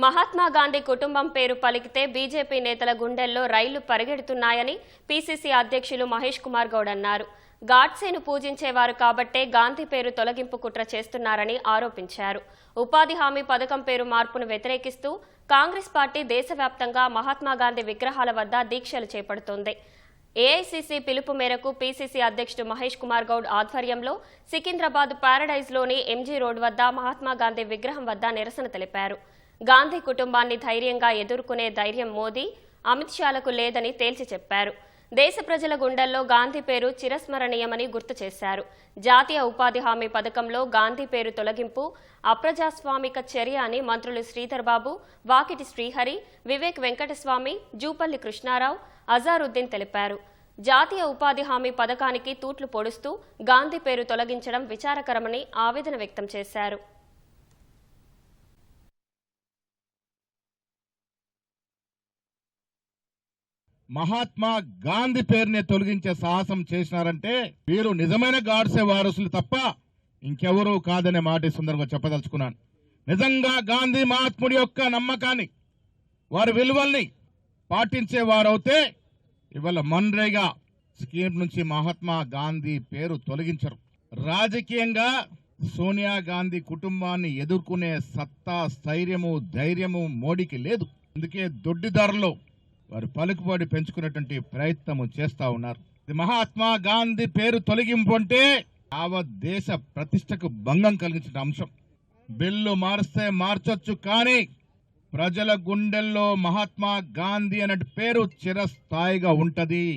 మహాత్మా గాంధీ కుటుంబం పేరు పలికితే బీజేపీ నేతల గుండెల్లో రైళ్లు పరిగెడుతున్నాయని పీసీసీ అధ్యక్షులు మహేష్ కుమార్ గౌడ్ అన్నారు. గాడ్సేను పూజించేవారు కాబట్టే గాంధీ పేరు తొలగింపు కుట్ర చేస్తున్నారని ఆరోపించారు. ఉపాధి హామీ పథకం పేరు మార్పును వ్యతిరేకిస్తూ కాంగ్రెస్ పార్టీ దేశవ్యాప్తంగా మహాత్మా గాంధీ విగ్రహాల వద్ద దీక్షలు చేపడుతోంది. ఏఐసీసీ పిలుపు మేరకు పీసీసీ అధ్యక్షుడు మహేష్ కుమార్ గౌడ్ ఆధ్వర్యంలో సికింద్రాబాద్ ప్యారడైజ్లోని ఎంజీ రోడ్ వద్ద మహాత్మా గాంధీ విగ్రహం వద్ద నిరసన తెలిపారు. గాంధీ కుటుంబాన్ని ధైర్యంగా ఎదుర్కొనే ధైర్యం మోదీ, అమిత్ షాలకు లేదని తేల్చి చెప్పారు. దేశ ప్రజల గుండెల్లో గాంధీ పేరు చిరస్మరణీయమని గుర్తు చేశారు. జాతీయ ఉపాధి హామీ పథకంలో గాంధీ పేరు తొలగింపు అప్రజాస్వామిక చర్య అని మంత్రులు శ్రీధర్ బాబు, వాకిటి శ్రీహరి, వివేక్ వెంకటస్వామి, జూపల్లి కృష్ణారావు, అజారుద్దీన్ తెలిపారు. జాతీయ ఉపాధి హామీ పథకానికి తూట్లు పొడుస్తూ గాంధీ పేరు తొలగించడం విచారకరమని ఆవేదన వ్యక్తం చేశారు. మహాత్మా గాంధీ పేరునే తొలగించే సాహసం చేసినారంటే వీరు నిజమైన గాడ్సే వారసులు తప్ప ఇంకెవరూ కాదనే మాట సందర్భంగా చెప్పదలుచుకున్నాను. నిజంగా గాంధీ మహాత్ముడి యొక్క నమ్మకాన్ని, వారి విలువల్ని పాటించేవారైతే ఇవాళ మన్రేగా స్కీమ్ నుంచి మహాత్మా గాంధీ పేరు తొలగించరు. రాజకీయంగా సోనియా గాంధీ కుటుంబాన్ని ఎదుర్కొనే సత్తా, స్థైర్యము, ధైర్యము మోడీకి లేదు. అందుకే దొడ్డిదారులో వారు పలుకుబడి పెంచుకునేటువంటి ప్రయత్నం చేస్తా ఉన్నారు. మహాత్మా గాంధీ పేరు తొలగింపు అంటే యావత్ దేశ ప్రతిష్టకు భంగం కలిగించిన అంశం. బిల్లు మారిస్తే మార్చొచ్చు, కానీ ప్రజల గుండెల్లో మహాత్మా గాంధీ అనే పేరు చిరస్థాయిగా ఉంటది.